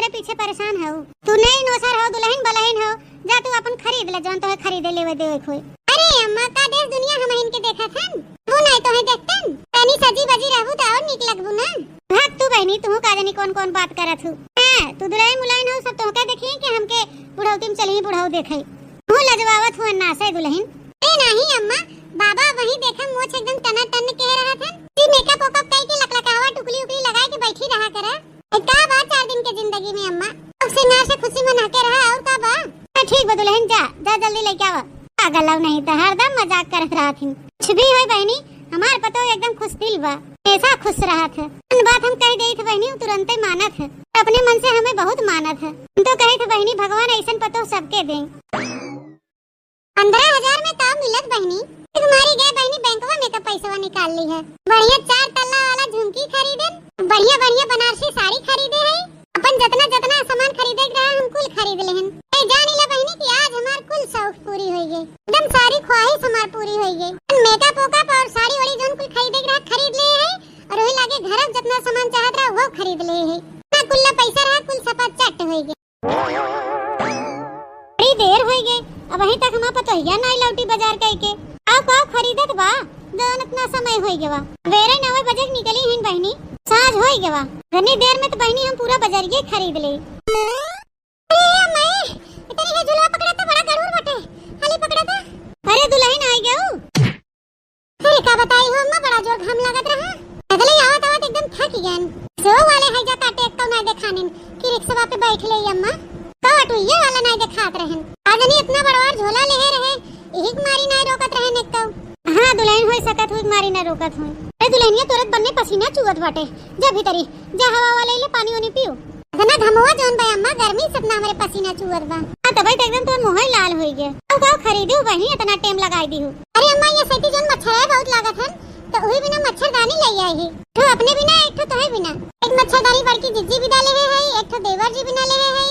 हमरे पीछे परेशान हो। तू नहीं नौसर हो, दुल्हन बलहन हो, जा तू अपन खरीद ले जौन तोहे खरीदे लेवे देवे खोई। अरे अम्मा का देश दुनिया हम इनके देखा थन, तू नहीं तोहे देखतन, तनी सजी बजी रहू त और निक लगबू ना। भाग तू बहनी, तू का जानी कौन कौन बात करत हूं। हां तू दुल्हन मुलायन हो, सब तोहके देखी कि हमके बुढ़ौती में चली बुढ़ऊ देखई। तू लजवावत हो ना से दुल्हन। ए नहीं अम्मा, बाबा वही देखा मोछ एकदम टना टन कह रहा था कि मेकअप ओकअप कई के लकलकावा टुकली उकली लगाए के बैठी रहा करा। का बात 4 दिन के जिंदगी में अम्मा, अब सिंगार से खुशी मना के रहा और का बा। ठीक बा दुल्हन, जा जा जल्दी लेके आवा। पागल लव नहीं तो हरदम मजाक करत रहा थी। कुछ भी होई बहनी, हमार पतो एकदम खुश दिल बा, ऐसा खुश रहा था। बात हम कह गई थी बहनी, तुरंत ही मानत है, अपने मन से हमें बहुत मानत है। तो कही थी बहनी भगवान ऐसा पतो सबके दे। 15,000 में काम मिलत बहनी, तुम्हारी गए बहनी बैंकवा में का पैसा निकाल ली है। बढ़िया 4 तल्ला वाला झुमकी खरीदे, बढ़िया बढ़िया बनारसी साड़ी खरीदे है, अपन जितना जितना सामान खरीदे रहा हम कुल खरीद लेहन। ए जानी ले बहनी कि आज हमार कुल शौक पूरी होई गई, एकदम सारी ख्वाहिश हमार पूरी होई गई। मेकअप ओकअप और साड़ी वाड़ी जोन कुल खरीदे रहा खरीद ले है, और वही लागे घर में जितना सामान चाहत रहा वो खरीद ले है। ना कुल पैसा रहा कुल सपा चट होई गई। बड़ी देर होई गई, अब वहीं तक हमार पतोहिया नहीं लौटी बाजार कई के। आओ खरीदत बा, जौन इतना समय होई गवा। वेरे 9 बजे निकली हिन बहनी, साँझ होई गवा। घनी देर में तो बहनी हम पूरा बाजारिये खरीद ले। अरे मैं इतनी है झुलवा पकड़ा था, बड़ा गड़ूर बटे हाली पकड़ा था। अरे दुल्हन आई गयो। अरे का बताई हो अम्मा, बड़ा जोर घाम लागत रहा, अगले आवत आवत एकदम थक गयन। सो वाले है जा काटे एक तो नहीं देखाने कि रिक्शा पे बैठ ले अम्मा, का टुइये वाला नहीं देखात रहन। आदमी इतना बड़वार झोला ले रहे, एक मारी नहीं रोकत रहन एक तो। हां दुल्हन होई सकत हुई मारी ना रोकत हुई। ए दुल्हनिया तुरंत बनने पसीना चुवत बाटे, जा भीतरी जा हवा वाले ले पानी ओनी पियो। इतना घमवा जोन बे अम्मा, गर्मी से ना हमारे पसीना चुवत बा। हां तबे तो एकदम तोर मोह लाल होई गया। अब का खरीदू बहनी, इतना टाइम लगाई दी हूं। अरे अम्मा ये सती जोन मच्छर है बहुत लागत है, तो ओही बिना मच्छरदानी ले आई है। तो अपने बिना एक तो तोहे बिना एक मच्छरदानी बड़की जिज्जी भी डाले है, एक तो देवर जी बिना ले है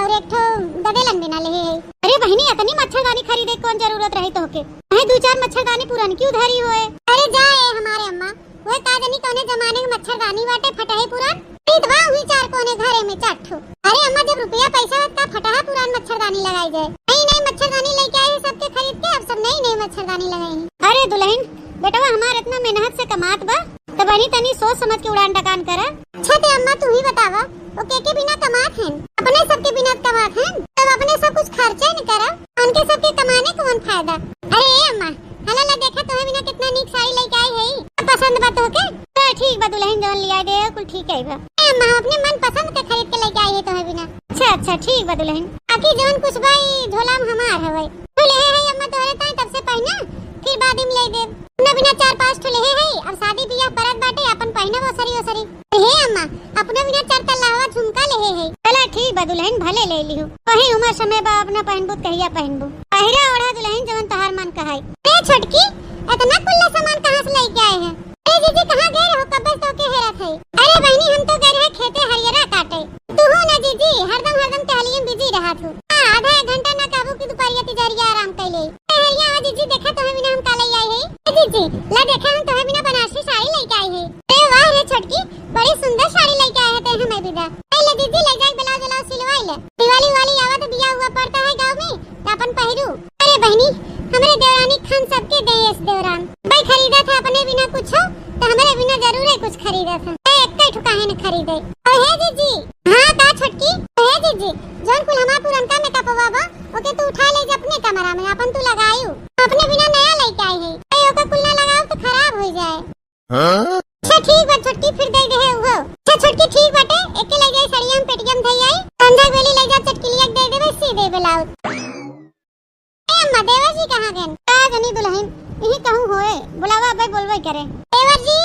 और एक तो ददेलन बिना ले है। अरे बहनी इतनी मच्छरदानी खरीदे कौन जरूरत रही तोके? है 2-4 मच्छरदानी पुरानी क्यों धरी होए? अरे जाए हमारे अम्मा, वो का जानी कौने जमाने में मच्छरदानी बाटे फटाहे पुरान, खरीदवा हुई 4 कोने घरे में चट्ठो। अरे अम्मा जब रुपया पैसा का फटाहा पुरान मच्छरदानी लगाई जाए। नई मच्छरदानी लेके आए सबके खरीद के, अब सब नई मच्छरदानी लगाई। अरे दुल्हन बेटा हमार इतना मेहनत से कमात बा, तो बनी तनी सोच समझ के उड़ान टकान करा। अच्छा ते अम्मा तू ही बतावा, वो के बिना कमात हैं, अपने सबके बिना कमात हैं, तब अपने सब कुछ खर्चा नहीं करा, उनके सबके कमाने कौन फायदा? अरे अम्मा हला ला देखा तोहे बिना कितना नीक साड़ी लेके आई है, पसंद बा तोके? तो ठीक बा दुल्हन जोन लिया दे कुल ठीक है बा। अम्मा अपने मन पसंद के खरीद के लेके आई है तोहे बिना। अच्छा ठीक बा दुल्हन, बाकी जोन कुछ भाई झोला में हमार हवे तो ले है अम्मा तोरे ताई तब से पहना, फिर बाद में ले दे ना बिना 4-5 ठो ले है। अब शादी बियाह परत बाटे अपन पहना वो सरी हे अम्मा, अपने बिना 4 तल्ला झुमका ले है। चला ठीक बा दुल्हन, भले ले लियो, वही उम्र समय बा अपना पहनबू कहिया पहनबू, पहिरा ओढ़ा दुल्हन जवन तोहार मन कहाई। ए छोटकी इतना कुल्ला सामान कहां से लेके आए हैं? ए जीजी कहां गए हो, कब से के हेरत है? अरे बहनी हम तो गए रहे खेते हरियरा काटे। तू हो ना जीजी हरदम टहलिए में बिजी रहा तू। आधा 1 घंटा ना काबू की दुपहरिया तिजरिया आराम कैले। हरिया आ जीजी देखा तोहे बिना हम काले आई है। ए जीजी ला देखा हम तोहे बिना बनारसी साड़ी लेके आई है। ए वाह रे छोटकी बड़ी सुंदर साड़ी लेके आए थे हमें बिदा। ले दीदी ले जाए ब्लाउज सिलवाई ले, दिवाली वाली आवत बिया हुआ पड़ता है गांव में तो अपन पहिरू। अरे बहनी हमरे देवरानी खान सबके देश देवरान भाई खरीदा था, अपने बिना कुछ तो हमारे बिना जरूर है कुछ खरीदा था। एक कई ठुका है न खरीदे। ओ हे जीजी हां का छोटकी हे जीजी जोन कुल हमार पुरनका मेकअप बाबा ओके तू उठा ले अपने कमरा में, अपन तू लगायू अपने बिना नया लेके आई है। ए ओके कुल ना लगाओ तो खराब हो जाए। हां अच्छा ठीक बा छोटकी फिर दे दे है वो। अच्छा छोटकी ठीक बाटे, एके ले जाए सड़िया में पेटियम धई आई, संजा वेली ले जा चटकिलिया दे देबे सीधे ब्लाउज। ए अम्मा देवर जी कहां गन? का जनी दुल्हन यही कहूं होए, बुलावा भाई बोलबे करे। देवर जी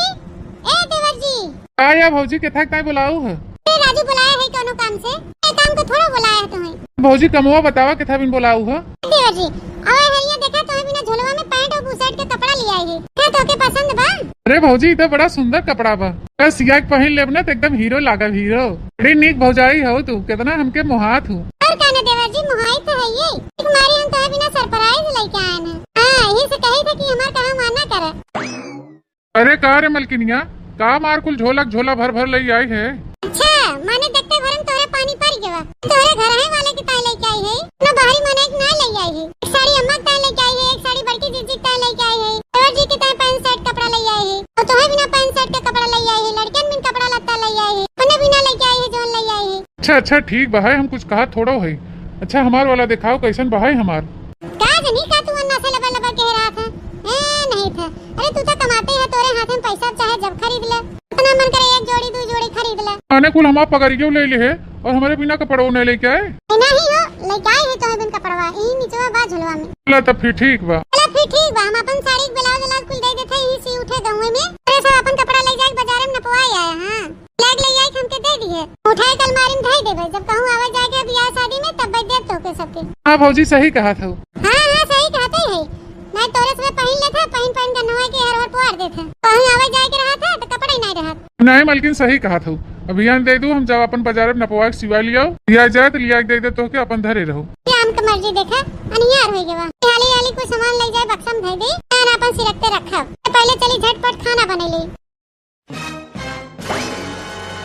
ए देवर जी आया भौजी के थक ताई बुलाऊ है? ए राजू बुलाया है कोनो काम से? ए काम को थोड़ा बुलाया है तुम्हें? भौजी कमवा बतावा के था बिन बुलाऊ है? देवर जी आवे है ये देखा तोहे बिना झोलवा में पैंट और बुशर्ट के कपड़ा ले आई है, क्या तोके पसंद बा? अरे भौजी तो बड़ा सुंदर कपड़ा बा, सिया के पहन लेब ना तो एकदम हीरो लागल हीरो। बड़ी नीक भौजाई हो तू, कितना हमके मोहात हूँ। और कहने देवर जी मोहाई तो है ये, तुम्हारी हम तोहे बिना सरप्राइज लेके आए हैं। हां यही से कही थे कि हमार कहां मानना करे। अरे का रे मलकिनिया का मार कुल झोला भर ले आई है? अच्छा माने देखते भरम तोरे पानी तोरे घर है वाले की ताई लेके आई है ना, बाहरी माने एक ना ले आई है। एक साड़ी अम्मा की ताई लेके आई है, एक साड़ी बड़की जीजी की ताई लेके आई है, और जी की ताई पैंट शर्ट कपड़ा ले आई है, और तोहे बिना पैंट शर्ट का कपड़ा ले आई है, लड़कियन बिन कपड़ा लत्ता ले आई है, मने बिना लेके आई है जोन ले आई है। अच्छा अच्छा ठीक बा है, हम कुछ कहा थोड़ो है। अच्छा हमार वाला दिखाओ कैसन बा है हमार। का जनी का तू अन्ना से लबा लबा कह रहा था? नहीं था। अरे तू तो कमाते है, तोरे हाथ में पैसा चाहे जब खरीद ले, इतना मन करे एक जोड़ी दो जोड़ी खरीद ले। आने कुल हमार पगारियों ले ले है और हमारे बिना कपड़ों ने लेके आए। नहीं हो लेके आए है तो बिन कपड़वा ई नीचवा बा झुलवा में। चला तब फिर ठीक बा। चला फिर ठीक बा, हम अपन साड़ी ब्लाउज व्लाउज कुल दे देथे ही सी उठे गांव में। अरे सब अपन कपड़ा ले जाके बाजार में नपवाई आया। हां लैग ले आई हमके दे दिए, उठाए के अलमारी में धई देबे, जब कहूं आवे जाके ब्याह शादी में तब दे तो के सबके। हां भौजी सही कहा था। हां सही कहते है। मैं तोरे से पहन लेथा, पहन के नवा के हर हर पुआर देथे, कहूं आवे जाके रहा था तो कपड़ा ही नहीं रहा। नहीं मालकिन सही कहा था। अभियान दे दू, हम जब अपन बाजार में नपवा के सिवा लिया लिया जाए तो लिया दे दे तो के अपन धरे रहो। हम के मर्जी देखा अनियार होई गेवा, हाली हाली कोई सामान ले जाए बक्सा में धई दे, और अपन सिरकते रखा। पहले चली झटपट खाना बने ले।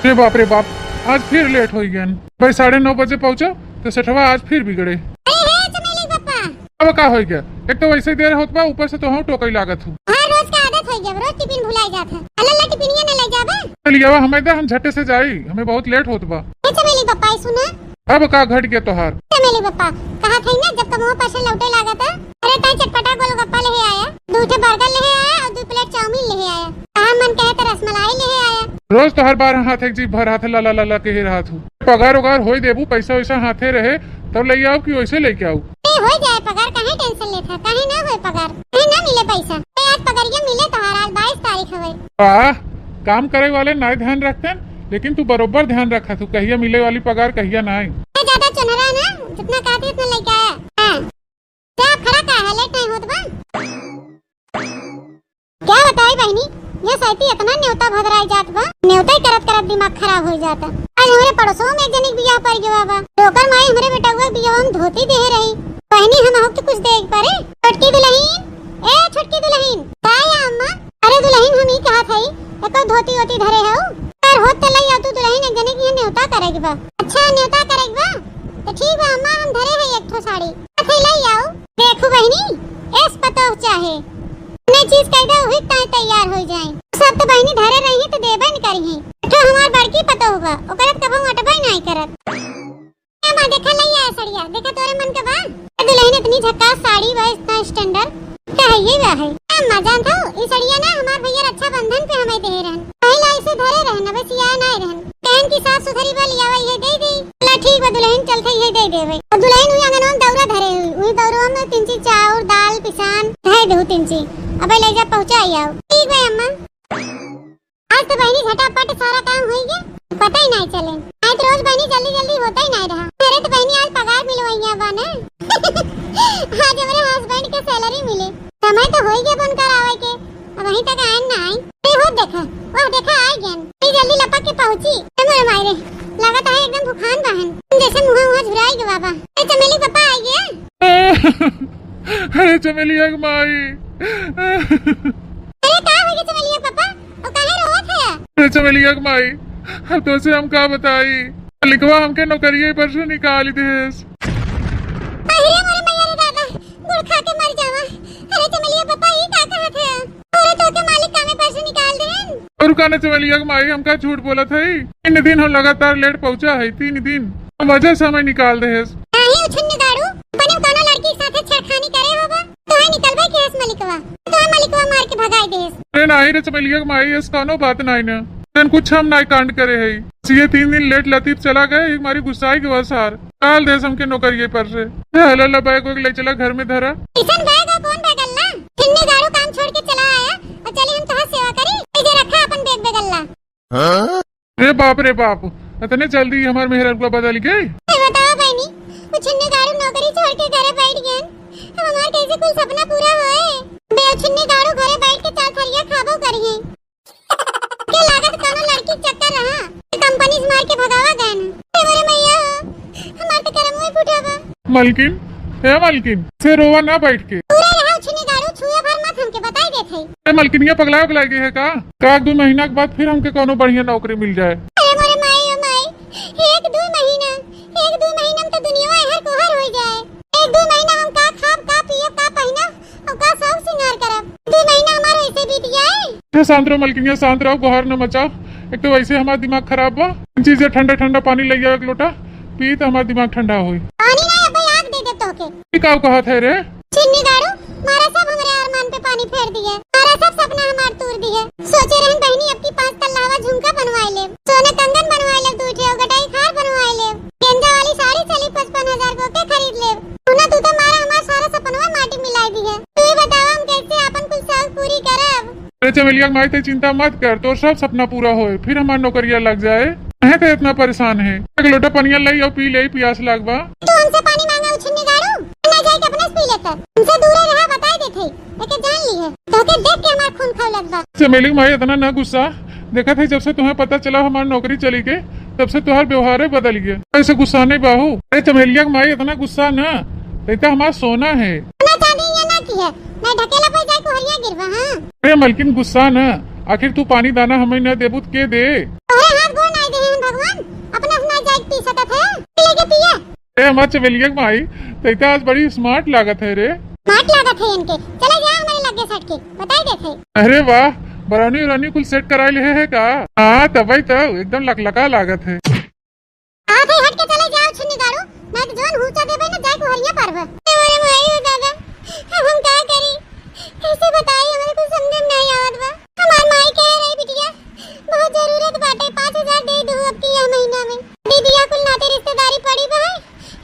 रे बाप आज फिर लेट हो गया। भाई 9:30 बजे पहुँचो तो सेठवा आज फिर बिगड़े। अरे हे चमेली पप्पा, अब का हो गया, एक तो वैसे देर होत बा, ऊपर से तो हम टोकई लागत हूँ। हर रोज का आदत हो गया, रोज टिफिन भुलाई जात है। अल्लाह टिफिनिया न ले जाबे। चलिए हमें दे, हम झटे से जाई, हमें बहुत लेट होत बा। हे चमेली पप्पा सुना, अब का घट गया तोहार। चमेली पप्पा कहा थे ना जब कमो पैसे लौटे लागत है, अरे ताई चटपटा गोलगप्पा ले आया, 2 बर्गर ले आया और 2 प्लेट चाउमीन ले आया, कहा मन कहे तो रसमलाई ले आया। रोज तो हर बार हाथ एक जी भर हाथ ला ला ला ला के रहा थू। पगार उगार होई देबू, पैसा वैसा हाथे रहे तब ले आओ कि वैसे लेके आओ। हो जाए पगार, काहे टेंशन लेथा, काहे ना होए पगार, काहे ना मिले पैसा। आज पगारिया मिले तोहार, आज 22 तारीख हवे। वाह, काम करे वाले ना ध्यान रखते, लेकिन तू बरोबर ध्यान रखा तू, कहिया मिले वाली पगार कहिया ना आई। ज्यादा चुनरा ना, जितना कहती उतना लेके आया। हां क्या खड़ा का है, लेट नहीं होत बा। क्या बताई बहनी, ये साइती इतना न्योता भदराई जात बा, न्योता ही करत करत दिमाग खराब हो जाता। आज हमारे पड़ोसों में एक जनी बियाह पर गया बा, टोकर माई हमारे बेटा हुआ बियाह हम धोती दे रही। बहनी हम हो तो कुछ देख पारे। छोटकी दुल्हन, ए छोटकी दुल्हन, काय अम्मा? अरे दुल्हन हम ही कहा थई, एको धोती होती धरे हो, पर होत त लई तू दुल्हन एक जने की न्योता करेगी बा। अच्छा न्योता करेगी बा तो ठीक बा अम्मा, हम धरे है एक ठो साड़ी, अथे लई आओ। देखो बहनी, एस पतो चाहे ने चीज कह दे वही ताई तैयार हो जाए। सब तो बहनी धरे रही तो देबे न करी है, तो हमार बड़की पतो होगा, ओकरा कबो अटबे नहीं करत। ए मां देखा लई आ सड़िया, देखा तोरे मन के बा। दुल्हन इतनी झक्कास साड़ी बा, इतना स्टैंडर्ड क्या है ये बा है। अम्मा जानता हो ई सड़िया ना हमार भैया रक्षाबंधन पे हमें दे रहन, पहला इसे धरे रहन, बस या नहीं रहन, कहन की सास सुथरी बा लियावा ये दे दी। चला ठीक बा दुल्हन, चलते ये दे देवे। और दुल्हन हुई अंगनवा दौरा धरे हुई, वही दौरा में 3 चीज चाउर दाल पिसान धरे दो 3 चीज, अबे ले जा पहुंचाई आओ। ठीक है अम्मा। आज तो बहनी झटापट सारा काम हो गया, पता ही नहीं चले। आज तो रोज बहनी जल्दी जल्दी होता ही नहीं रहा। मेरे तो बहनी आज पगार मिलवाइया बा ना। आज हमारे हस्बैंड के सैलरी मिले, समय तो हो गया बनकर आवे के, अब वहीं तक आए ना आई। ए हो देखा, वाह देखा आ गया, जल्दी लपक के पहुंची। तुम्हारे मायरे लगता है एकदम भूखान बहन, जैसे मुंह झुराई गया बाबा। ए चमेली पापा आ गया। अरे चमेली एक माई। अरे का हो गया चमेलिया पापा, और काहे रोवत है? अरे चमेली एक माई, अब तो से हम का बताई, लिखवा हमके नौकरिये पर से निकाल देस। अरे मोरे मैया रे दादा, गुड़ खा के मर जावा। अरे चमेलिया पापा ई का कहत है? अरे तो के मालिक कामे पर से निकाल देन। और काने चमेली एक माई, हमका झूठ बोलत है। 3 दिन हम लगातार लेट पहुंचा है, 3 दिन वजह से हमें निकाल देस। नहीं उछन्ने गाड़ू, अपने कोनो लड़की के साथे छेड़खानी करे होबा, तो है निकलबे केस मालिकवा, तो है मालिकवा मार के भगाई देस। अरे नहीं रे चमेली एक माई, इस कानो बात नहीं ना, कुछ हम नहीं कांड करे है। ये 3 दिन लेट लतीफ चला गए, हमारी गुस्साई के वसार काल देश हमके नौकरिये पर से। हला बैग वैग ले चला घर में धरा। किसन बैग और कौन बैगल्ला? छिन्ने गाड़ू काम छोड़ के चला आया, और चली हम तोहार सेवा करी, इजे रखा अपन बैग बैगल्ला। रे बाप, इतने जल्दी हमार मेहर को बदल गई। बताओ बहनी, वो छिन्ने गाड़ू नौकरी छोड़ के घरे बैठ गए, अब हमार कैसे कोई सपना पूरा होए? बे छिन्ने गाड़ू घरे बैठ के 4 थरिया खाबो करिए। के लागत कोनो लड़की चक्कर रहा, कंपनी से मार के भगावा गए न। मेरे मैया हमार तो करम में फुटावा। मालकिन, हे मालकिन, से रोवा ना बैठ के। पूरा रहा छिन्ने गाड़ू, छुए भर मत हमके बताई देत है। ए मालकिन, ये पगला गई है का? 2 महीना के बाद फिर हमके कोनो बढ़िया नौकरी मिल जाए। अरे मोरे माई ओ माई, 1-2 महीना अच्छा शांत रहो मलकिनिया, शांत रहो, गुहार न मचाओ। एक तो वैसे हमारा दिमाग खराब बा, चीजें ठंडा ठंडा पानी ले जाओ एक लोटा पी तो हमारा दिमाग ठंडा होई। पानी नहीं अब आग दे दे तोके। का कहा थे रे चिन्नी दारू मारा सब हमरे अरमान पे पानी फेर दिए, मारा सब सपना हमार तूर दिए। सोचे रहन बहनी अब की 5 तल्लावा झुमका बनवाए ले, सोने कंगन बनवाए ले, दूठे और गटाई खार बनवाए ले, गेंजा वाली साड़ी चली 55,000 को के खरीद ले। सुना तू तो मारा हमार सारा सपनवा माटी मिलाई दी है। तू ही बतावा हम कैसे अपन कुल शौक पूरी करब। अरे चमेलिया माई ते चिंता मत कर, तो सब सपना पूरा होए, फिर हमार नौकरिया लग जाए। है तो इतना परेशान है, एक लोटा पनिया लाई और पी ले, प्यास लगवा। तू हमसे पानी मांगा उछन्नी दारू ना जाए के अपने पी लेता, हमसे दूर रहा बताई देथे, लेके जान ली है तोके देख के हमार खून खौल लगबा। चमेली माई इतना ना गुस्सा, देखा था जब से तुम्हें पता चला हमारी नौकरी चली गई तब से तुम्हारा व्यवहार बदल गया। ऐसे गुस्सा नहीं बाहू। अरे चमेलिया माई इतना गुस्सा ना, तो हमारा सोना है ना चांदी या ना की है, मैं ढकेला पे जाए को हरिया गिरवा। हां अरे मलकिन गुस्सा ना, आखिर तू पानी दाना हमें न देबूत के दे। तोरे हाथ गोड़ नहीं दे हम भगवान, अपना अपना जाए पी सकत है, लेके पिए। ए हमार चमेलिया माई तो आज बड़ी स्मार्ट लागत है रे। स्मार्ट लागत है इनके, चले जाओ हमारे लगे सट के बताई देथे। अरे वाह, बरानी रानी कुल सेट कराए ले है का? हाँ तभी तो एकदम लकलका लागत है। आप ही हट के चले जाओ छन्नी दारू, मैं तो जोन हुचा देबे ना जाए को हरिया परवा। अरे माई हो दादा, अब हम क्या करी, कैसे बताई, हमारे कुछ समझ में नहीं आवत बा। हमार माई कह रही बिटिया बहुत जरूरत बाटे, 5,000 दे दो अब की महीना में। दीदिया कुल नाते रिश्तेदारी पड़ी बा,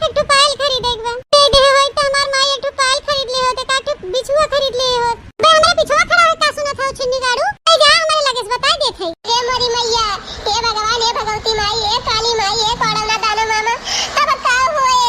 एक ठो पायल खरीदे बा। दे दे होई त हमार माई एक ठो पायल खरीद ले होते, का ठो बिछुआ खरीद ले होत। बे हमरा पिछवा खड़ा है का सुनत हो छन्नी दारू, ए जा हमारे लगे से बताई देथे। हे मोरी मैया, हे भगवान, हे भगवती माई, हे काली माई, हे कोड़वना दानो मामा, अब का होए।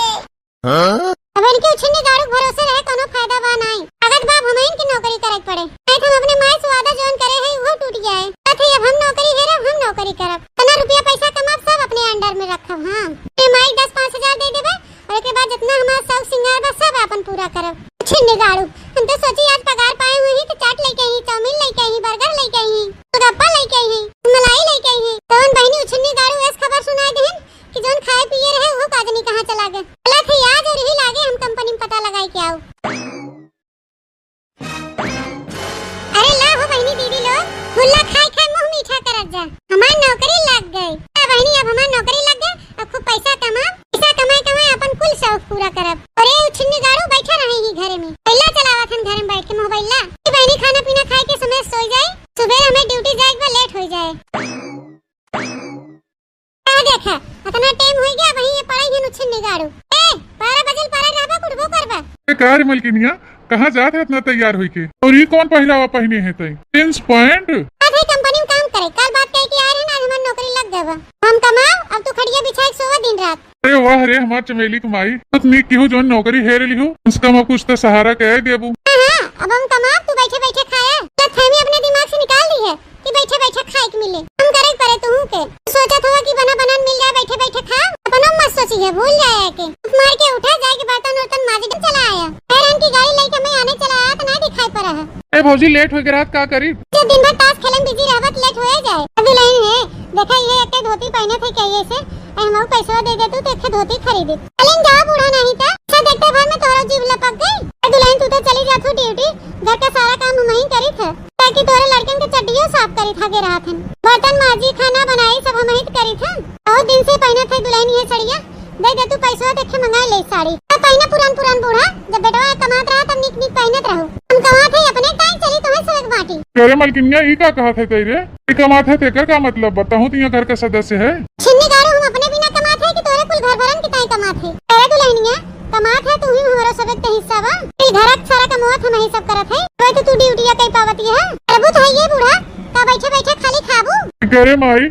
अब इनके उछन्नी दारू भरोसे रहे कोनो फायदा बा नहीं, अगत बाप हमें की नौकरी करे पड़े, नहीं तो हम अपने माई से वादा जोन करे है वो टूट जाए। तथे अब हम नौकरी हेरब, हम नौकरी करब, तना रुपया पैसा कमाब सब अपने अंडर में रखब। हां ए माई 10-5,000 दे देबे और के बाद जितना हमारा सब सिंगार बस सब अपन पूरा करब। छिन्नी दारू हम तो सोची आज पगार पाए हुए ही तो चाट लेके ही, चाउमीन लेके ही, बर्गर लेके ही, गोलगप्पा लेके ही, मलाई लेके ही। तोन बहनी उछन्नी दारू ऐस खबर सुनाई देहन कि जोन खाए पिए रहे वो काजनी कहां चला गए। गलत है आज और ही लागे हम कंपनी में पता लगाई के आओ। अरे ला हो बहनी दीदी लोग, हुल्ला खाए खाए मुंह मीठा करत जा, हमार नौकरी लग गई। बहनी अब हमार नौकरी लग गई, अब खूब पैसा कमाब, पैसा कमाए कमाए अपन कुल शौक पूरा करब। अरे उछन्नी दारू बैठा रहेगी घरे में, पहला चलावत हम घर में बैठ के मोबाइल ला। बहनी खाना पीना खाए के समय सो जाए, सुबह हमें ड्यूटी जाए के लेट हो जाए। देखा इतना टाइम हो गया वही ये पढ़ाई है उछन्नी दारू। ए 12 बजे पढ़ाई रहबा कुड़बो करबा। ए कार मलकिनिया कहाँ जात है इतना तैयार हुई के, और ये कौन पहरावा पहने है तई? Jeans pant. अब ही कंपनी में काम करे, कल बात कह के आ रहे ना, आज हमारी नौकरी लग गवा, हम कमाओ अब तू खड़िया बिछाए सोवा दिन रात। अरे वाह रे हमार चमेली कमाई उतनी की हो जो नौकरी हेर ली हो, उसका हम कुछ तो सहारा कह देबू। हां अब हम कमाओ, तू बैठे बैठे खाया, तो फैमिली अपने दिमाग से निकाल दी है कि बैठे बैठे खाए के मिले। हम करे परे तू के सोचा था कि बना बना मिल जाए, बैठे बैठे खा, अपनो मत सोची है भूल जाए के मार के उठा जाए के बर्तन उर्तन माजी के चला आया। हैरान की गाड़ी लेके मैं आने चला आया तो ना दिखाई पड़ा है। ए भौजी लेट हो गया, का करी? जो दिन भर ताश खेलन बिजी रहबत लेट हो जाए। अभी लाइन है देखा, ये एक धोती पहने थे कहिए से, हम पैसा दे दे तू तो एक धोती खरीदे। चलें जा बूढ़ा नहीं था, अच्छा देखते भर में तोरा जीव लपक गई। दुल्हन तू तो चली जाथू ड्यूटी, घर का सारा काम हम ही करी थे, ताकि तोरे लड़कन के चड्डियों साफ करी था गे रहा थे, बर्तन माजी खाना बनाई सब हम ही करी था। बहुत दिन से पहना थे दुल्हन ये सड़िया, दे दे तू पैसा देखे मंगा ले साड़ी। अब पहना पुरान पुरान बूढ़ा, जब बेटवा कमात रहा तब निक निक पहनत रहू। हम कमात है अपने टाइम चली तो है सबक बाटी। अरे मलकिनिया ई का कहा थे तेरे? ई कमात है तेकर का मतलब बताऊं, तिया घर का सदस्य है। छिन्नी दारू हम अपने बिना कमात है कि तोरे कुल घर भरन की ताई कमात है। अरे दुल्हनिया कमात है तू ही हमारा सबक ते हिस्सा बा, ई घरक सारा कमात हम ही सब करत है, तो तू ड्यूटिया कई पावती है। प्रभु तो है ये बूढ़ा का बैठे बैठे खाली खाबू। करे माई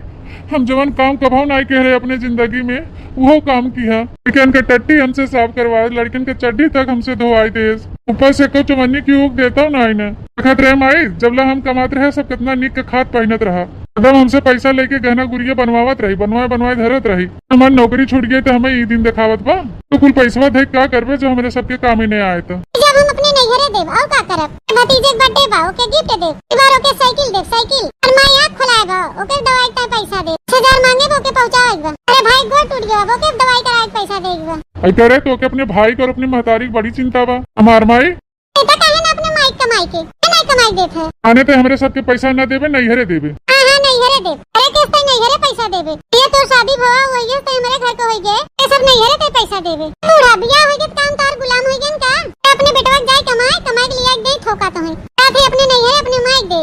हम जवन काम कभाव नहीं कह रहे अपने जिंदगी में वो काम किया, लेकिन के टट्टी हमसे साफ करवाए, लड़कन के चड्डी तक हमसे धोआई दे, ऊपर से को चमन्नी की ऊक देता ना इन्हें खत रहे माई। जब ला हम कमाते रहे सब कितना निक के खाद पहनत रहा, एकदम हमसे पैसा लेके गहना गुड़िया बनवावत रही, बनवाए धरत रही। हमारी नौकरी छूट गई तो हमें ई दिन दिखावत बा, तो कुल पैसा दे क्या करबे जो हमारे सबके काम ही नहीं आए। तो जब हम अपने नैहरे देव और का करब, भतीजे के बर्थडे बा ओके गिफ्ट देव, इबार ओके साइकिल देव साइकिल, और माई आंख खोलाए बा ओके दवाई का पैसा दे, 6,000 मांगे ओके पहुंचाए बा। अरे भाई गोड़ टूट गया ओके दवाई कराए पैसा देगा। ऐ करे तो अपने भाई को और अपनी महतारी की बड़ी चिंता बा। हमार माई इतना काहे ना अपने माई कमाए कमाई के नहीं कमाई देत है। आने पे हमरे सबके पैसा न देवे नैहरे देवे। हां नैहरे दे। अरे किस पे नैहरे पैसा देवे? ये तो शादी भवा हुई है तो हमारे घर को होई गए। ये सब नैहरे पे पैसा देवे। बूढ़ा बिया होई गए काम तार गुलाम होई गए का? अपने बेटवा जाए कमाए के लिए दे ठोका तो है। साथ ही अपने नैहरे अपने माई दे।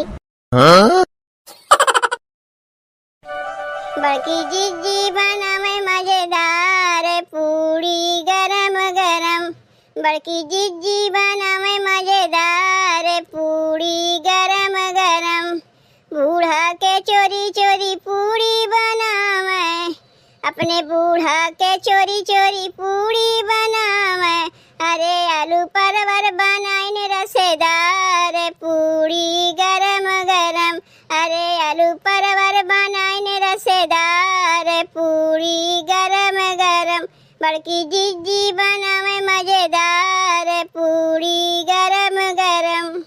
बड़की जीजी बनावे मजेदार पूरी गरम गरम। बड़की जीजी बनावे मजेदार पूरी गरम गरम। बूढ़ा के चोरी चोरी पूरी बनावे। अपने बूढ़ा के चोरी चोरी पूरी बनावे। अरे आलू परवर बनाइन रसेदार पूरी गरम गरम। अरे आलू परवर बनाइन रसेदार पूरी गरम गरम। बड़की जीजी बनावे मजेदार पूरी गरम गरम।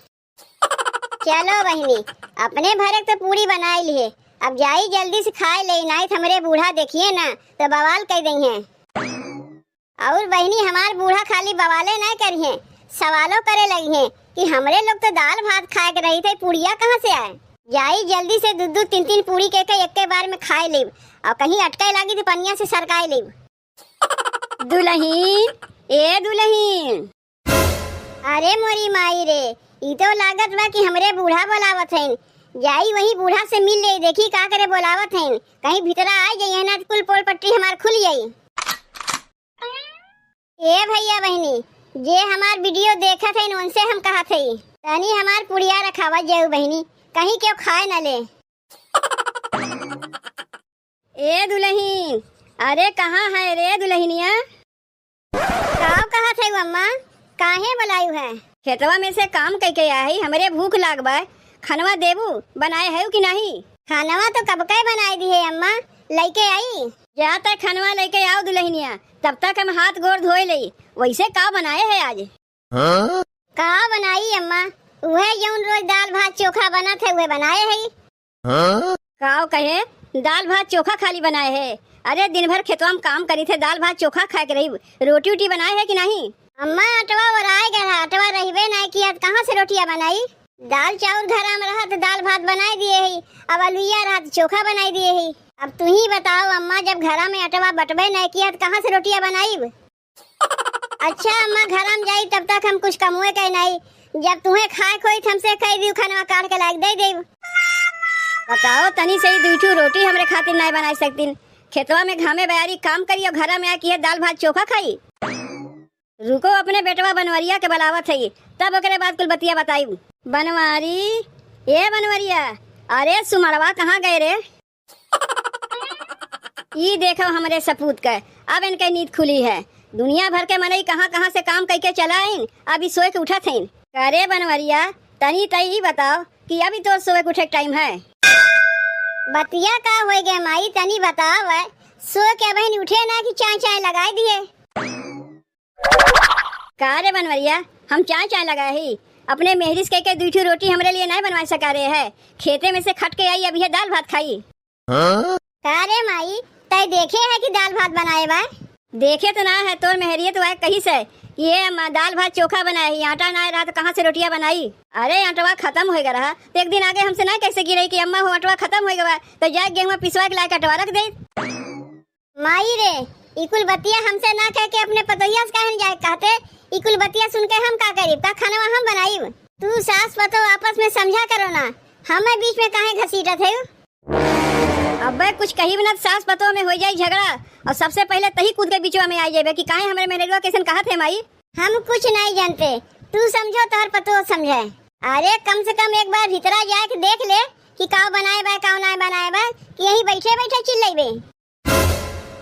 चलो बहनी अपने भरक तो पूरी बनाई लिए। अब जाई जल्दी से खाए ले, नहीं तो हमरे बूढ़ा देखिए ना तो बवाल कह दई है। और बहनी हमार बूढ़ा खाली बवाले नहीं करिए, सवालों करे लगी है कि हमरे लोग तो दाल भात खाए के रही थे, पूड़िया कहाँ से आए। जाई जल्दी से दो तीन तीन पूरी के एक बार में खाए ले, और कहीं अटके लगी तो पनिया से सरकाए ले। दुल्हीन ए दुल्हीन, अरे मोरी माई रे, ई तो लागत बा कि हमरे बूढ़ा बोलावत हैं। जाई वही बूढ़ा से मिल ले, देखी का करे बोलावत हैं। कहीं भीतरा आ जाइए ना कुल पोल पट्टी हमार खुल जाई। ए भैया बहनी जे हमार वीडियो देखा थे उनसे हम कहा थे तनी हमार पुड़िया रखावा जाऊ बहनी, कहीं क्यों खाए न ले। ए दुल्हीन, अरे कहाँ है रे दुल्हनिया? कहा थे अम्मा, काहे बुलायू है? खेतवा में से काम करके आई, हमरे भूख लाग बा, खानवा देबू बनाए है कि नहीं? खानवा तो कब के बनाई दी है अम्मा, लेके आई। जा तक खानवा लेके आओ दुल्हनिया, तब तक हम हाथ गोड़ धोए ले। वैसे का बनाए है आज? का बनाई अम्मा? वह जौन रोज दाल भात चोखा बना थे वह बनाए है। का कहे दाल भात चोखा खाली बनाए है? अरे दिन भर खेतवा में काम करी थे, दाल भात चोखा खाए के रही, रोटी उटी बनाए है कि नहीं? अम्मा अटवा वराए गया, अटवा रहीबे नहीं किया, कहाँ से रोटियां बनाई? दाल चावल घर में रहा तो दाल भात बनाई दिए है, अब अलुइया रहा तो चोखा बनाई दिए है। अब तू ही बताओ अम्मा, जब घर में अटवा बटबे नहीं किया तो कहाँ से रोटियां बनाई? अच्छा अम्मा घर में जाई तब तक हम कुछ कमुए के नहीं, जब तुम्हें खाए खोई हमसे कह दी खाना काट के लायक दे दे। बताओ तनी सही दूठू रोटी हमरे खातिर नहीं बना सकती, खेतवा में घामे बयारी काम करी और घर में आके दाल भात चोखा खाई। रुको अपने बेटवा बनवरिया के बुलावत है, तब ओकरे बाद कुल बतिया बताई। बनवारी ए बनवरिया, अरे सुमरवा कहाँ गए रे? ये देखो हमारे सपूत का, अब इनके नींद खुली है। दुनिया भर के मनई कहाँ कहाँ से काम करके चलाइन, अभी सोए के उठा थे। अरे बनवरिया तनी तई बताओ कि अभी तो सोए के उठे टाइम है। बतिया का हो गया माई, तनी बताओ सो के बहन उठे ना कि चाय चाय लगाए दिए? का रे बनवरिया, हम चाय चाय लगाए ही, अपने मेहरिस के दूठी रोटी हमरे लिए नहीं बनवा सका रहे है, खेते में से खट के आई अभी दाल भात खाई। का रे माई तय देखे है कि दाल भात बनाए बा? देखे तो ना है, तोर मेहरियत तो कहीं से ये दाल भात चोखा बनाए, आटा ना रहा तो कहाँ से रोटियां बनाई? अरे आटवा खत्म हो गया रहा तो एक दिन आगे हमसे ना कैसे गिरे कि अम्मा हो आटवा खत्म हो गया तो जाए गेहूं पिसवा के लाके आटवा रख दे। माई रे इकुल बतिया हमसे ना कह के अपने पतोहिया से कहन जाए, कहते इकुल बतिया सुन के हम का करीब का खाना हम बनाई। तू सास पतो आपस में समझा करो ना, हमें बीच में काहे घसीटत है? अबे कुछ कही भी ना सास पतो में हो जाए झगड़ा, और सबसे पहले तही कूद के बीचवा में आ जाए कि काहे हमारे मेहरवा कैसन कहा थे माई? हम कुछ नहीं जानते, तू समझो तोहर पतो समझे। अरे कम से कम एक बार भीतरा जाए के देख ले कि काव बनाए बा काव नहीं बनाए बा, कि यही बैठे बैठे चिल्लाइबे।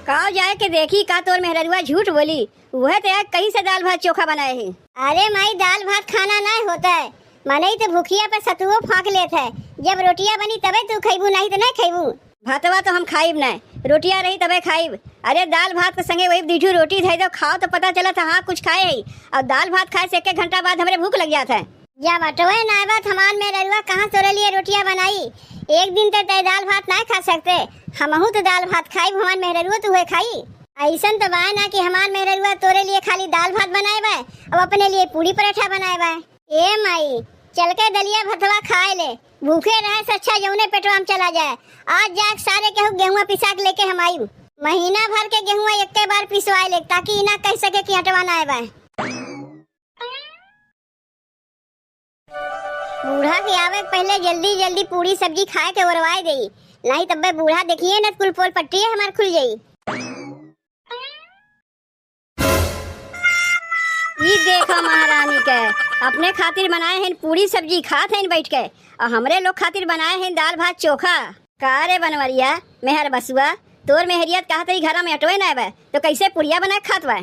काव जाए के देखी का तोर मेहरवा झूठ बोली, वह तो कहीं से दाल भात चोखा बनाए है। अरे माई दाल भात खाना नहीं होता है, मनई तो भूखिया पे सतुओ फाँक लेते है, जब रोटियां बनी तबे तू खैबू नहीं तो नहीं खैबू। भातवा तो हम खाइब नहीं, रोटियां रही तबे खाइब। अरे दाल भात के संगे वही दीठू रोटी थे तो खाओ तो पता चला था हाँ कुछ खाए है, और दाल भात खाए से 1 घंटा बाद हमारे भूख लग जाता है। जब अटवे ना बात हमान में ररुआ कहाँ तोरे लिए रोटियां बनाई? एक दिन तक दाल भात नहीं खा सकते, हमहू तो दाल भात खाई, हमान मेहरुआ तो हुए खाई। ऐसन तो बाय ना कि हमान मेहरुआ तोरे लिए खाली दाल भात बनाए बा और अपने लिए पूरी पराठा बनाए बा। ए माई चल के दलिया भतवा खाए ले, भूखे रहे से अच्छा जौने पेटवा में चला जाए। आज जाके सारे केहू गेहुआ पिसा के लेके हम आई, महीना भर के गेहुआ एक बार पिसवाए ले, ताकि इना कह सके कि हटवा ना आए। बूढ़ा के आवे पहले जल्दी जल्दी पूरी सब्जी खाए के उड़वाए देई, नहीं तब बूढ़ा देखिए न कुल पोल पट्टी हमार खुल जाई। ये देखो महारानी के अपने खातिर बनाए हैं पूरी सब्जी खात हैं बैठ के, और हमरे लोग खातिर बनाए हैं दाल भात चोखा। का रे बनवरिया मेहर बसुआ, तोर मेहरियत कहते ही घर में अटवे ना बे तो कैसे पुड़िया बना खात बा?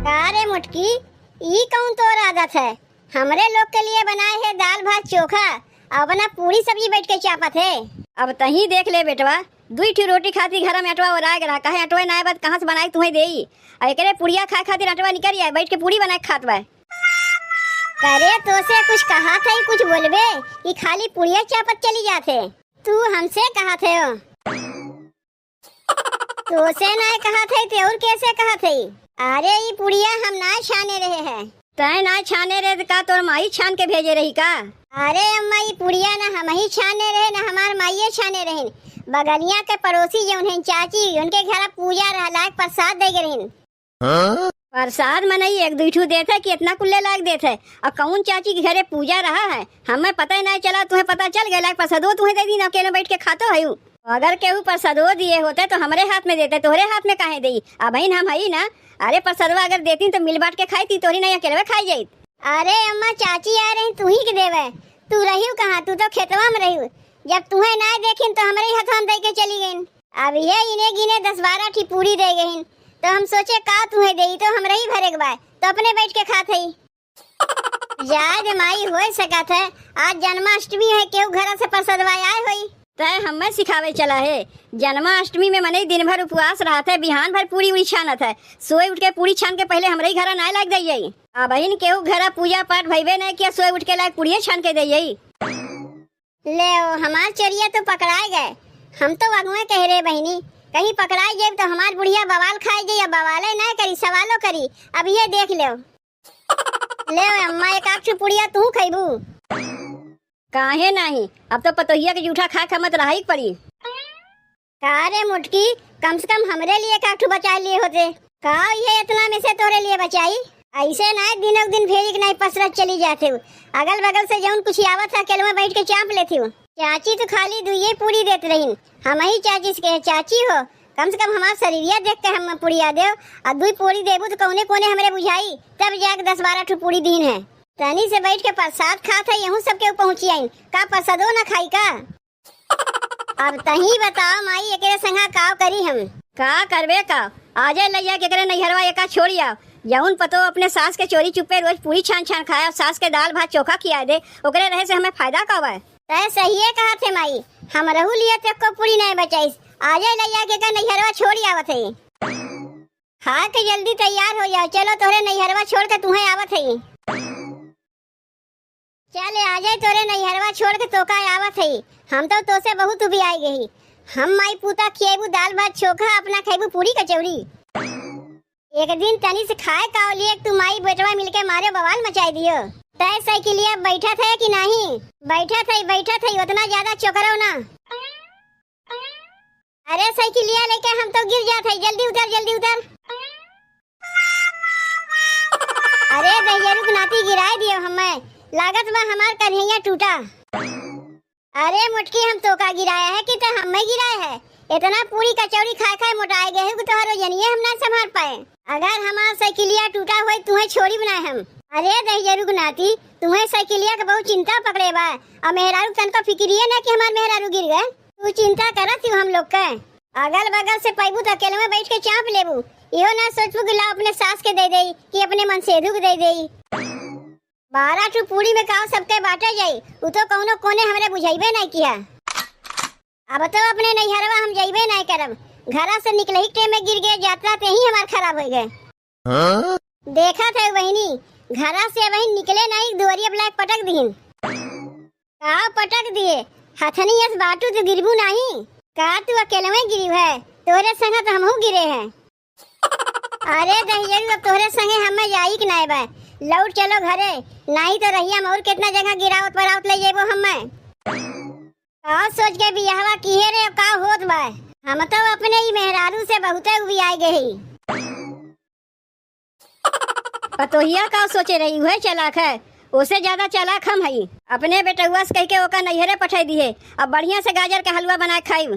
का रे मुटकी ई कौन तोर आदत है? हमरे लोग के लिए बनाए है दाल भात चोखा, अब ना पूरी सब्जी बैठ के चापत है। अब तही देख ले बेटवा, दुई ठी रोटी खाती घर में अटवा और आए कहे अटवे ना बात कहाँ से बनाई तुम्हें देई, एकरे पुड़िया खाए खातिर अटवा निकल आए बैठ के पूरी बना के खात बा। करे तो से कुछ कहा था, कुछ बोलबे कि खाली पुड़िया चापत चली जाते? तू हमसे कहा थे हो? तो से ना कहा थे ते और कैसे कहा थे? अरे ये पुड़िया हम ना छाने रहे हैं। तय ना छाने रहे का तोर माई छान के भेजे रही का? अरे अम्मा ये पुड़िया ना हम ही छाने रहे ना हमार माइये छाने रहे। बगलिया के पड़ोसी जो उन्हें चाची उनके घर पूजा रहला प्रसाद दे रही। प्रसाद मनई एक दुठू देते कि इतना कुल्ले लाग देते, और कौन चाची के घरे पूजा रहा है हमें पता ही नहीं चला, तुम्हें पता चल गया प्रसादो तुम्हें दे दी ना, अकेले बैठ के खातो है। अगर केहू प्रसादो दिए होते तो हमारे हाथ में देते, तोहरे हाथ में काहे दी? अब हम हई ना, अरे प्रसादवा अगर देती तो मिल बांट के खाई थी, तोरी नहीं अकेले खाई जाई। अरे अम्मा चाची आ रही तू ही के देवे, तू रही कहाँ? तू तो खेतवा में रही, जब तुम्हें ना देखी तो हमारे हाथ में दे के चली गई। अब ये इन्हें गिने 10-12 ठी पूरी दे गई, तो हम सोचे का तुम्हें दे तो हम रही भरे के बाद तो अपने बैठ के खाते ही। याद माई हो सका था, आज जन्माष्टमी है, केहू घर से प्रसादवा आए हुई तय हमें सिखावे चला है। जन्माष्टमी में मने दिन भर उपवास रहा था, बिहान भर पूरी उड़ी छानत है, सोए उठ के पूरी छान के पहले हमारे घर ना लाग दई। अब बहन केहू घर पूजा पाठ भइबे नहीं किया, सोए उठ के लाग पूड़िया छान के दई। ले हमार चोरिया तो पकड़ाए गए, हम तो अगुए कह रहे बहनी कहीं पकड़ाई जाए तो हमार बुढ़िया बवाल खाए जाए, बवाले ना करी सवालों करी। अब ये देख लो ले अम्मा एक आठ पुड़िया तू खइबू? काहे नहीं, अब तो पतोहिया के जूठा खा खा मत रही पड़ी। का रे मुटकी कम से कम हमरे लिए काठू बचा लिए होते का? ये इतना में से तोरे लिए बचाई? ऐसे ना दिनों दिन फेरी के नहीं पसरत चली जाते हो, अगल बगल से जौन कुछ आवत था अकेले में बैठ के चाप लेती हूँ। चाची तो खाली दुइये पूरी देते रही, हम ही चाची से चाची हो, कम से कम हमारा शरीरिया देख के हम पुड़िया दे, और दुई पूरी देबू तो कौने कोने हमरे बुझाई, तब जाके 10-12 ठो पूरी दीन है। तनी से बैठ के प्रसाद खात है, यहूँ सबके पहुँची आई का प्रसादो ना खाई का? अब तही बताओ माई एकरे संगा काव करी हम? का करबे का? आजे लैया के करे नैहरवा एका छोड़िया, जौन पतो अपने सास के चोरी चुपे रोज पूरी छान छान खाया, सास के दाल भात चोखा खिया दे, ओकरे रहे से हमें फायदा का बा? तय सही है कहा थे माई, हम रहू लिए तक को पूरी नहीं बचाई, आजे लैया के का नैहरवा छोड़ी आवत है। हाँ के जल्दी तैयार हो जाओ, चलो तोरे नैहरवा छोड़ के तुम्हें आवत है। चले आ जाए तोरे नैहरवा छोड़ के तोका आवत है, हम तो से बहुत भी आई गई। हम माई पूता खिएबू दाल भात चोखा, अपना खाइबू पूरी कचौड़ी। एक दिन तनी से खाए का लिए तू माई बेटवा मिलके मारे बवाल मचाई दियो। तय साइकिलिया बैठा था कि नहीं? बैठा था उतना ज्यादा चोकरो ना। अरे साइकिलिया लेके हम तो गिर जाते, जल्दी उतर। अरे दैयरुक नाती गिराए दियो हमें, लागत में हमार कन्हैया टूटा। अरे मुटकी हम तो का गिराया है कि तो हमें गिराया है? इतना पूरी कचौड़ी खाए मोटाए गए हो तो हरो जनिए हम ना संभाल पाए। अगर हमारा साइकिलिया टूटा हुआ तुम्हें छोड़ी बनाए हम। अरे दैयरुक नाती तुम्हें साइकिलिया का बहुत चिंता पकड़े बा, और मेहरारू तन को फिक्रिए ना कि हमार मेहरारू गिर गए, तू चिंता करत हम लोग का। अगल बगल से पैबू तो अकेले में बैठ के चाप लेबू, इहो ना सोचबू कि ला अपने सास के दे दई कि अपने मन से दे दई। 12 ठो पूरी में काव सबके बांटा जाई, उ तो कौनो कोने हमरे बुझाइबे नहीं किया। अब तो अपने नैहरवा हम जाइबे नहीं करब, घरा से निकले ही टे में गिर गए, यात्रा ते ही हमार खराब हो गए। देखा था बहनी घरा से वही निकले नहीं, दुआरिया ब्लैक पटक दीन। का पटक दिए? हथनी यस बाटू तो गिरबू नहीं का? तू अकेले में गिरी है, तोरे संग तो हमहू गिरे हैं। अरे दहियरू अब तोरे संगे हमें जाई कि नहीं बा, लौट चलो घरे, नहीं तो रहिया और कितना जगह गिरावत परावत ले जेबो हमें। का सोच के बियाहवा किए रे का होत बा। हम तो अपने ही मेहरारू से बहुते उबियाए गई। पतोहिया का सोचे रही हुए चालाक है, उससे ज्यादा चालाक हम हई। अपने बेटुआ से कह के ओका नैहरे पठाई दिए, अब बढ़िया से गाजर का हलवा बना खाई।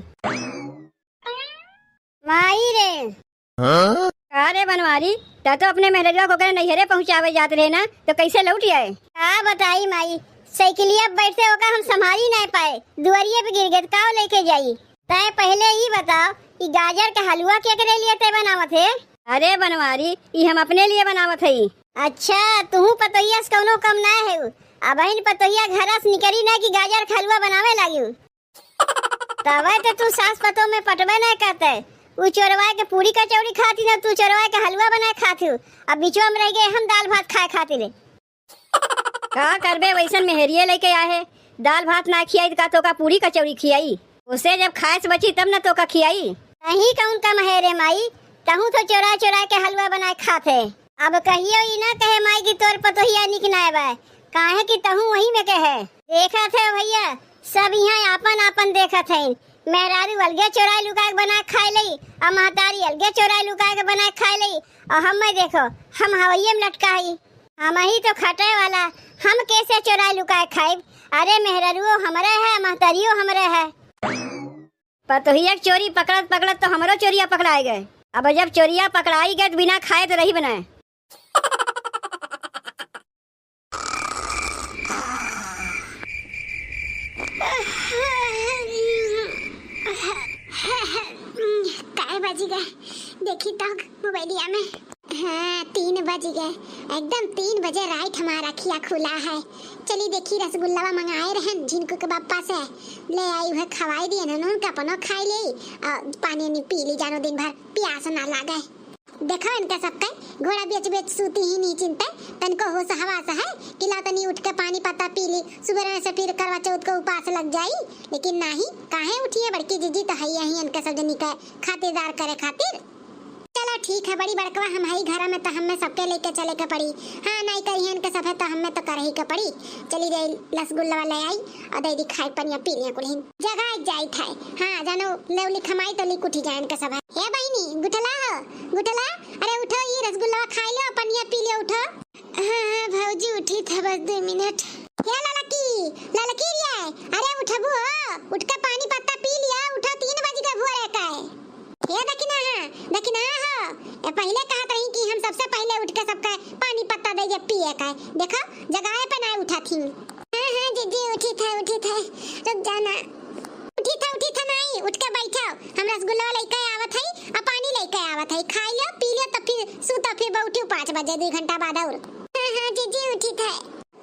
माई रे अरे बनवारी, तो अपने मेहरवा को करे नैहरे पहुँचावे जाते रहे ना, तो कैसे लौट आए? हाँ बताई माई, साइकिलिया बैठते होकर हम संभाल ही नहीं पाए, दुआरिये पे गिर गए, का लेके जाई? तय पहले ही बताओ कि गाजर का हलवा क्या करे लिए ते बनावत है? अरे बनवारी, ये हम अपने लिए बनावत है। अच्छा, तू पतोहिया से कौनो कम ना है। अब इन पतोहिया घर से निकली ना कि गाजर का हलवा बनावे लगी। तब तो तू सास पतो में पटवे नहीं करते। वो चोरवा के पूरी कचौड़ी खाती ना, तू चोरवा के हलवा बनाए खाती। अब बीचवा में रह गए हम दाल भात खाए खाती रे। का करबे, वैसन मेहरिये लेके आए, दाल भात ना खियाई का तो का पूरी कचौड़ी खियाई। उसे जब खाए से बची तब न तो का खियाई। नहीं कौन का महेरे माई, तहू तो चोरा चोरा के हलवा बनाए खाते। अब कहियो ही ना कहे माई की तोर पतोहिया निकनाए बा, काहे कि तहू वही में कहे। देखा थे भैया, सब यहाँ आपन आपन देखा थे। मेहरारू अलगे चोराई लुका के बना खाए लई, और महतारी अलगे चोराई लुका के बना खाए लई, और हम देखो हम हवैये में लटकाई। हम ही तो खटे वाला, हम कैसे चोराई लुकाए खाए? अरे मेहरारू हमारे है, महतारियो हमारे है। पतोहिया चोरी पकड़त पकड़त तो हमारो चोरिया पकड़ाए गए। अब जब चोरिया पकड़ाई गए तो बिना खाए तो रही बनाए। काय बज गए देखी तो मोबाइलिया में। हाँ 3 बज गए, एकदम 3 बजे राइट हमारा खिया खुला है। चली देखी रसगुल्ला मंगाए रहन जिनको के बापा से ले आई है, खवाई दिए न उनका पनो खाई ले, और पानी नहीं पी ली जानो, दिन भर प्यास ना लागे। देखो इनका सबका घोड़ा बेच बेच सूती ही नहीं चिंता, तनको होश हवास है कि ला तनी उठ के पानी पत्ता पी ली, सुबह में से फिर करवा चौथ को उपास लग जाई। लेकिन नहीं, काहे उठिए बड़की जीजी तो है यही इनका सब जनी का खातिरदार करे खातिर। चलो ठीक है, बड़ी बड़कवा हम हई घर में तो हमें सबके लेके चले के पड़ी। हाँ नहीं करिए इनके सब है तो हमें तो कर ही के पड़ी। चली रे रसगुल्ला ले आई और दे दी खाई पनिया पी लिया कुल जगह जाई था। हाँ जानो लेवली खमाई तो लिक उठी जाए इनके सब है। हे बहनी गुठला हो गुठला, अरे उठो, ये रसगुल्ला खाई लो पनिया पी लियो, उठो। हाँ भौजी उठी था, बस 2 मिनट। ये ललकी रे, अरे उठबू हो, उठ के पानी पत्ता पी लिया, उठो 3 बज गए भोरे का है। ये देखना हो, ये पहले कहा रही कि हम सबसे पहले उठ के सबका पानी पत्ता दे जे पिए का। देखो जगह पे ना उठा थी। हाँ जीजी उठी था, रुक जाना। उठी था नहीं, उठ के बैठो, हम रसगुल्ला लेके आवत है और पानी लेके आवत है, खाई लो पी लो तो फिर सूता, फिर बैठो 5 बजे 2 घंटा बाद और। हाँ जीजी उठी था,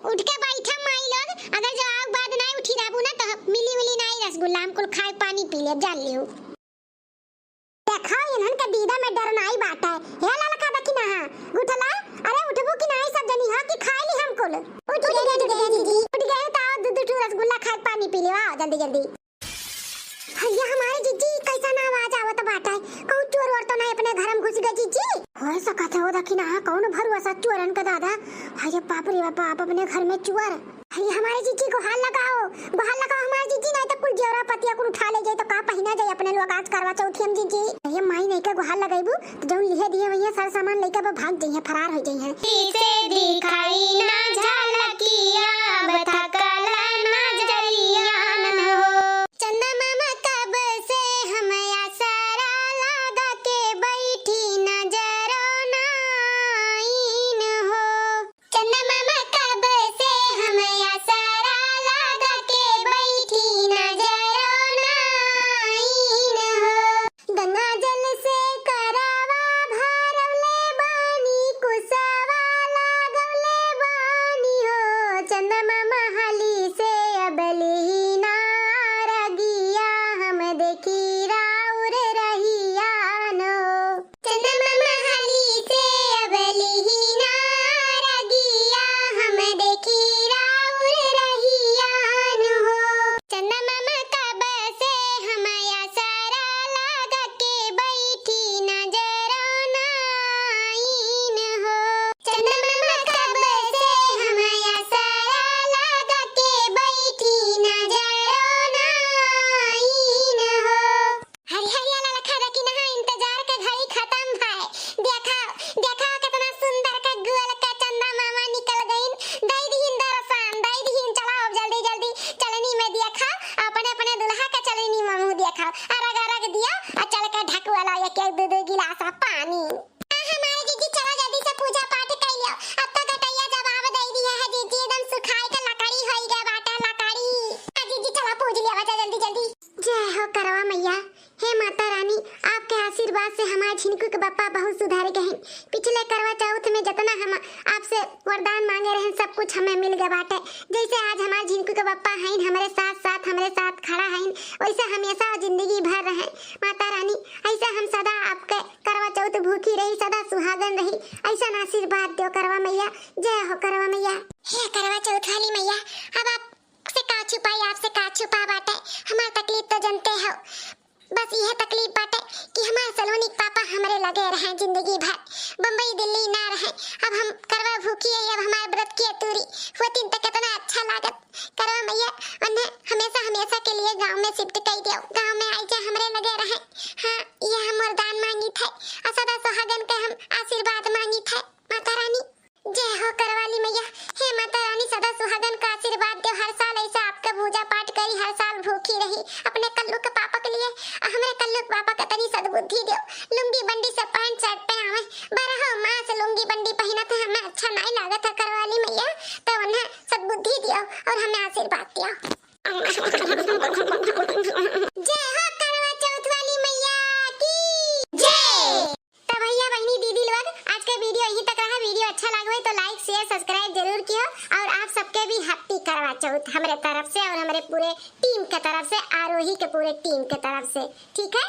उठ के बैठा माई लोग। अगर जो आग बाद नहीं उठी रहबू ना तो मिली नहीं रसगुल्ला, हमको खाए पानी पी ले जान लियो। देखो इन्हन के दीदा में डर नहीं बाटा है। हे ललका देखी ना, गुठला, अरे उठबू कि नहीं सब जनी हो कि खाई ली हमको। उठ गए दीदी, उठ गए तो आओ 2 रसगुल्ला खाए पानी पी ले, आओ जल्दी जल्दी। ये हमारे जीजी कैसा ना आवाज आवत बाटा है, कौन चोर और तो नहीं अपने घर में घुस गए जीजी। हो सकत है वो देखी ना, कौन भरुआ चोरन का दादा। हाय बाप रे बाप, अपने घर में चोर। अरे हमारे जीजी को हाल लगाओ हमारे जीजी, नहीं तो कुल जोरा पतिया को उठा ले जाए तो का पहना जाए अपने लोग आज करवा चौथी हम जीजी। ये माई नहीं के गुहाल लगाइबू तो जौन लिहे दिए वही सारा सामान लेकर भाग जाइए, फरार हो जाइए। इसे दिखाई ना झलकिया बता काला ना जरिया न हो, चंदा मामा कब से हमें आसरा लगा के बैठी नजरो नाइन हो, चंदा मामा कब से हमें आसरा लगा के बैठी नजरो नाइन हो, गंगा जल से करावा भरवले बानी कुसवा लागवले बानी हो, चंदा मर गए। पिछले करवा चौथ में जितना हम आपसे वरदान मांगे रहे सब कुछ हमें मिल गए बाटे। जैसे आज हमारे झिनकू के पप्पा हैं हमारे साथ खड़ा हैं, वैसे हमेशा जिंदगी भर रहे माता रानी। ऐसा हम सदा आपके करवा चौथ भूखी रही, सदा सुहागन रही, ऐसा आशीर्वाद दो करवा मैया। जय हो करवा मैया। हे करवा चौथ वाली मैया, अब आपसे का छुपाई, आपसे का छुपा बाटे। हमारी तकलीफ तो जानते हो, बस यह तकलीफ बाटे कि हमारे सलोनी पापा हमरे लगे रहे जिंदगी भर, बम्बई दिल्ली ना रहे। अब हम करवा भूखी है, अब हमारे व्रत की अतूरी होती तो कितना अच्छा लागत। करवा मैया उन्हें हमेशा के लिए गांव में शिफ्ट कर दियो, गांव में आई जा हमरे लगे रहे। हाँ, यह हम वरदान मांगी थे और सदा सुहागन के हम आशीर्वाद मांगी थे माता रानी। जय हो करवाली मैया। हे माता रानी, सदा सुहागन का आशीर्वाद दो। हर साल ऐसा आपका पूजा पाठ करी, हर साल भूखी रही अपने कल्लू के पापा के लिए। हमारे कल्लू के पापा का तनी सद्बुद्धि दो। लुंगी बंडी से पैंट शर्ट पहनावे, बारह माह से लुंगी बंडी पहना था, हमें अच्छा नहीं लगा था करवाली मैया। तो उन्हें सद्बुद्धि दियो और हमें आशीर्वाद दियो। जय हो करवा चौथ वाली मैया की जय। तो भैया बहनी दीदी लोग, आज का वीडियो यहीं तक रहा। वीडियो अच्छा लगा हो तो लाइक शेयर सब्सक्राइब जरूर कियो, और आप सबके भी हैप्पी करवा चौथ हमारे तरफ से और हमारे पूरे टीम के तरफ से, आरोही के पूरे टीम के तरफ से। ठीक है।